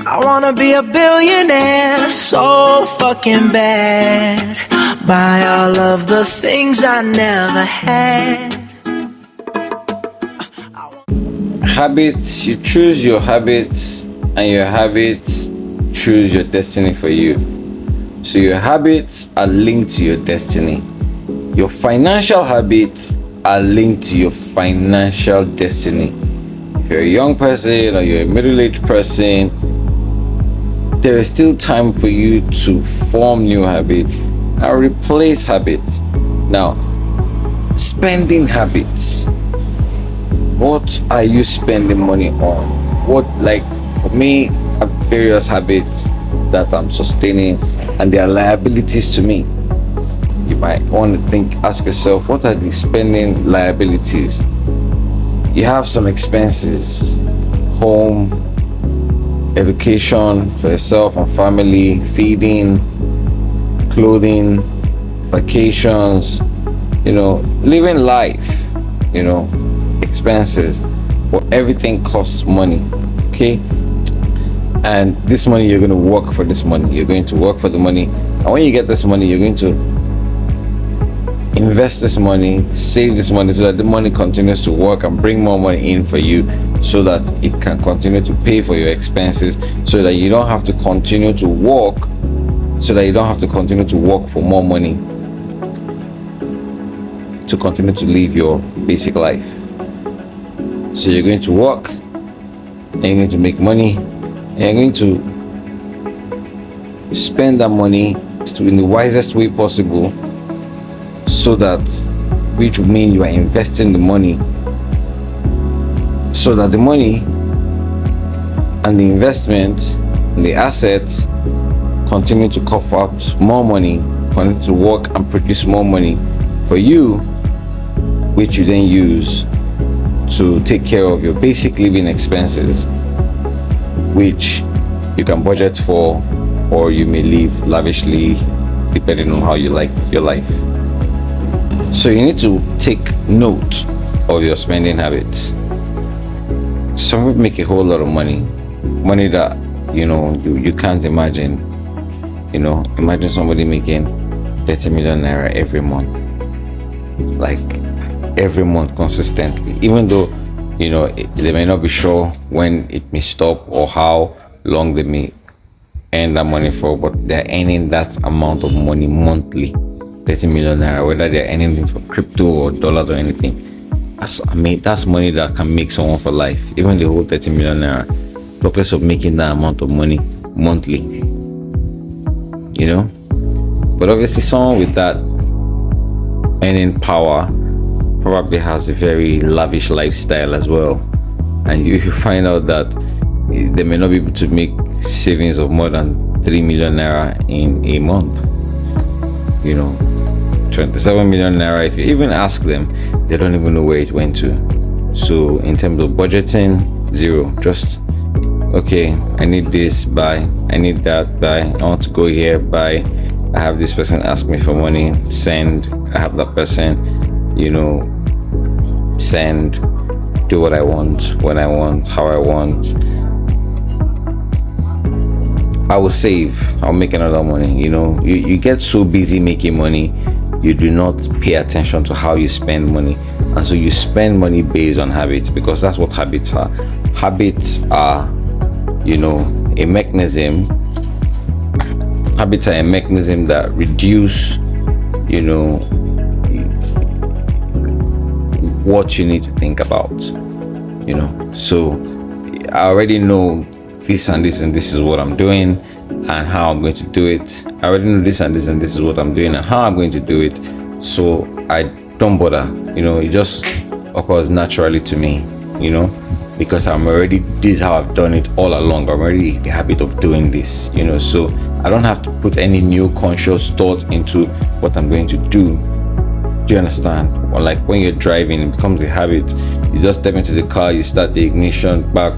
I wanna be a billionaire so fucking bad. Buy all of the things I never had. Habits, you choose your habits, and your habits choose your destiny for you. So your habits are linked to your destiny. Your financial habits are linked to your financial destiny. If you're a young person or you're a middle-aged person, there is still time for you to form new habits and replace habits. Now, spending habits. What are you spending money on? For me, I have various habits that I'm sustaining, and they are liabilities to me. You might want to ask yourself, what are the spending liabilities? You have some expenses: home, education for yourself and family, feeding, clothing, vacations, living life, expenses. But everything costs money, okay? And this money, you're going to work for this money. You're going to work for the money. And when you get this money, you're going to invest this money, save this money, so that the money continues to work and bring more money in for you, so that it can continue to pay for your expenses, so that you don't have to continue to work, for more money to continue to live your basic life. So you're going to work, and you're going to make money, and you're going to spend that money in the wisest way possible, so that, which would mean you are investing the money, so that the money and the investment and the assets continue to cough out more money, continue to work and produce more money for you, which you then use to take care of your basic living expenses, which you can budget for, or you may live lavishly depending on how you like your life. So you need to take note of your spending habits. Some people make a whole lot of money that you can't imagine. Imagine somebody making 30 million naira every month, like every month consistently, even though they may not be sure when it may stop or how long they may earn that money for, but they're earning that amount of money monthly. 30 million naira, whether they're earning it from crypto or dollars or anything. That's money that can make someone for life. Even the whole 30 million naira, progress of making that amount of money monthly. But obviously someone with that earning power probably has a very lavish lifestyle as well. And you find out that they may not be able to make savings of more than 3 million naira in a month. 27 million naira, if you even ask them, they don't even know where it went to. So in terms of budgeting, zero. Just, okay, I need this, buy. I need that, buy. I want to go here, buy. I have this person ask me for money, send. I have that person, send. Do what I want, when I want, how I want. I will save. I'll make another money. You get so busy making money, you do not pay attention to how you spend money, and so you spend money based on habits, because that's what habits are. Habits are, a mechanism. Habits are a mechanism that reduce, what you need to think about. So I already know this and this and this is what I'm doing and how I'm going to do it. I already know this and this and this is what I'm doing and how I'm going to do it. So I don't bother. It just occurs naturally to me, because this is how I've done it all along. I'm already in the habit of doing this, so I don't have to put any new conscious thought into what I'm going to do. Do you understand? Or like when you're driving, it becomes a habit. You just step into the car, you start the ignition, back.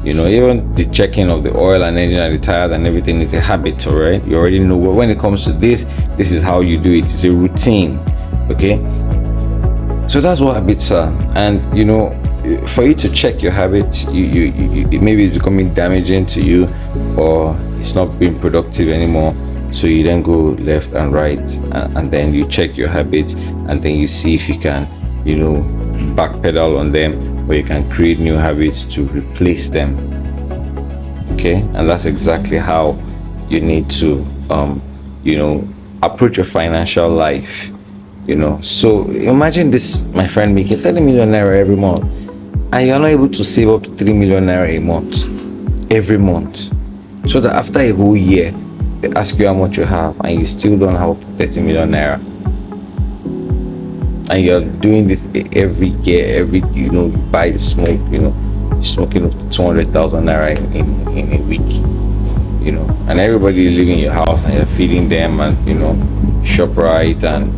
Even the checking of the oil and engine and the tires and everything is a habit, all right? You already know when it comes to this is how you do it. It's a routine, okay? So that's what habits are. And for you to check your habits, maybe it's becoming damaging to you, or it's not being productive anymore. So you then go left and right, and then you check your habits, and then you see if you can, backpedal on them, or you can create new habits to replace them. Okay, and that's exactly how you need to, approach your financial life. So imagine this, my friend, making 30 million naira every month, and you're not able to save up to 3 million naira a month every month, so that after a whole year they ask you how much you have and you still don't have up to 30 million naira, and you're doing this every year. You buy the smoke, smoking up to 200,000 naira in a week, and everybody living in your house, and you're feeding them, and shop right, and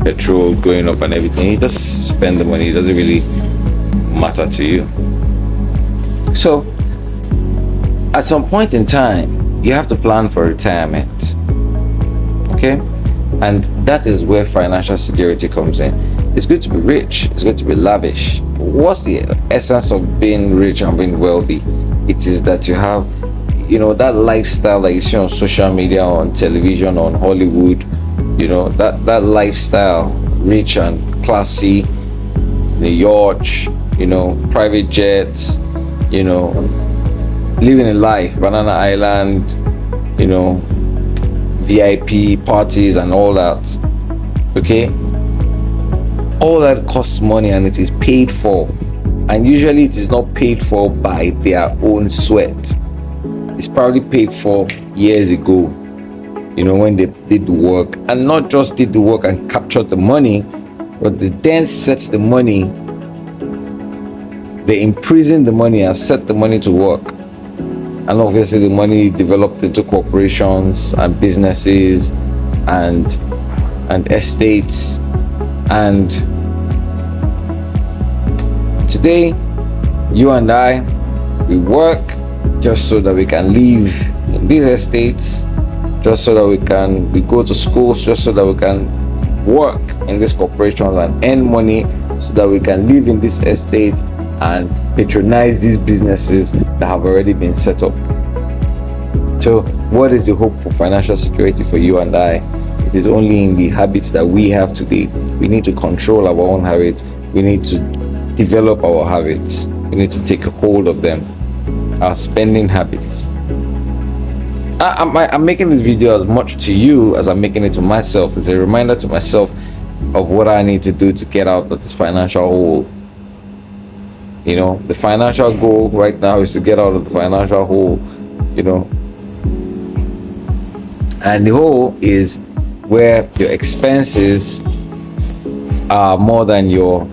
petrol going up and everything. You just spend the money. It doesn't really matter to you. So at some point in time, you have to plan for retirement. Okay, and that is where financial security comes in. It's good to be rich, it's good to be lavish. What's the essence of being rich and being wealthy? It is that you have that lifestyle that you see on social media, on television, on Hollywood, that lifestyle, rich and classy, the yacht, private jets, living a life, Banana Island, VIP parties and all that. Okay, all that costs money, and it is paid for, and usually it is not paid for by their own sweat. It's probably paid for years ago, when they did the work, and not just did the work and captured the money, but they then set the money, they imprisoned the money and set the money to work. And obviously the money developed into corporations and businesses and estates. And today, you and I, we work just so that we can live in these estates, just so that we go to schools, just so that we can work in these corporations and earn money, so that we can live in this estate and patronize these businesses that have already been set up. So what is the hope for financial security for you and I? It is only in the habits that we have today. We need to control our own habits. We need to develop our habits. We need to take a hold of them. Our spending habits. I'm making this video as much to you as I'm making it to myself. It's a reminder to myself of what I need to do to get out of this financial hole. The financial goal right now is to get out of the financial hole, and the hole is where your expenses are more than your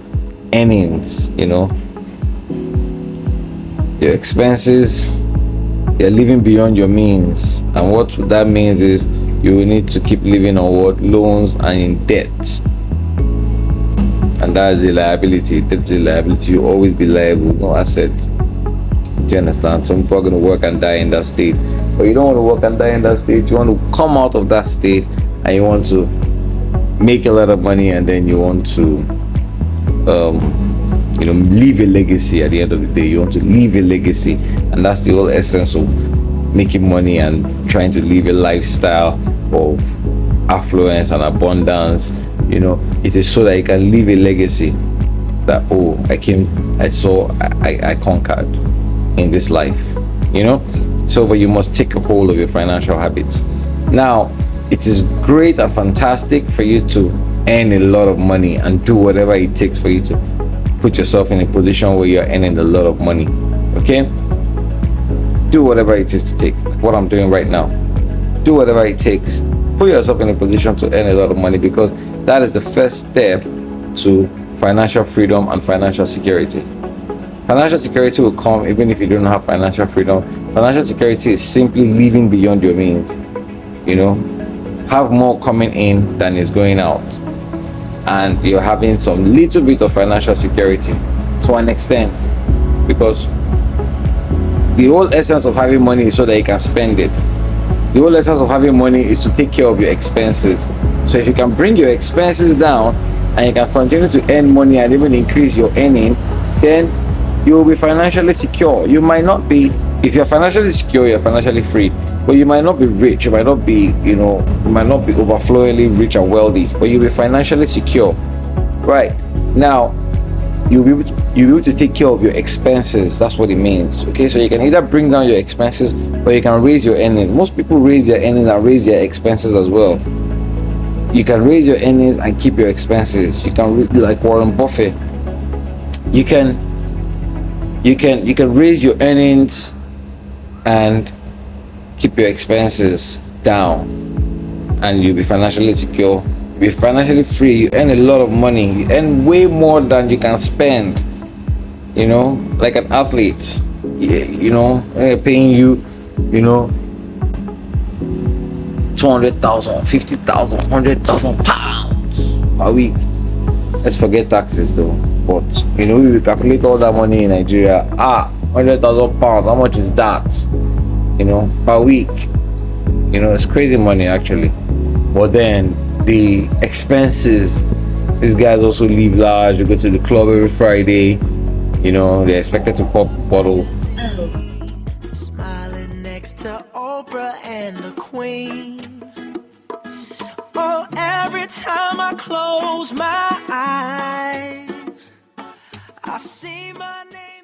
earnings. Your expenses, you're living beyond your means, and what that means is you will need to keep living on what? Loans and in debt. And that is the liability. Debt is the liability. You always be liable, no asset. Do you understand? Some people are going to work and die in that state, but you don't want to work and die in that state. You want to come out of that state, and you want to make a lot of money, and then you want to leave a legacy. At the end of the day, you want to leave a legacy, and that's the whole essence of making money and trying to live a lifestyle of affluence and abundance. It is so that you can leave a legacy that, I conquered in this life. So, but you must take a hold of your financial habits. Now, it is great and fantastic for you to earn a lot of money and do whatever it takes for you to put yourself in a position where you're earning a lot of money. Okay, do whatever it is to take what I'm doing right now. Do whatever it takes. Put yourself in a position to earn a lot of money, because that is the first step to financial freedom and financial security. Financial security will come even if you don't have financial freedom. Financial security is simply living beyond your means. Have more coming in than is going out, and you're having some little bit of financial security to an extent, because the whole essence of having money is so that you can spend it. The whole essence of having money is to take care of your expenses. So if you can bring your expenses down, and you can continue to earn money and even increase your earning, then you will be financially secure. You might not be, if you're financially secure, you're financially free, but you might not be rich, you might not be, you might not be overflowingly rich and wealthy, but you'll be financially secure. Right now, you'll be able to take care of your expenses. That's what it means. Okay, so you can either bring down your expenses or you can raise your earnings. Most people raise their earnings and raise their expenses as well. You can raise your earnings and keep your expenses. You can, like Warren Buffett, you can raise your earnings and keep your expenses down, and you'll be financially secure, be financially free. You earn a lot of money, you earn way more than you can spend, like an athlete. They're paying you 200,000, 50,000, 100,000 pounds a week. Let's forget taxes though, but you calculate all that money in Nigeria, 100,000 pounds, how much is that per week? It's crazy money actually. But then the expenses, these guys also live large. They go to the club every Friday. They're expected to pop bottles. Smiling next to Oprah and the Queen. Oh, every time I close my eyes, I see my name.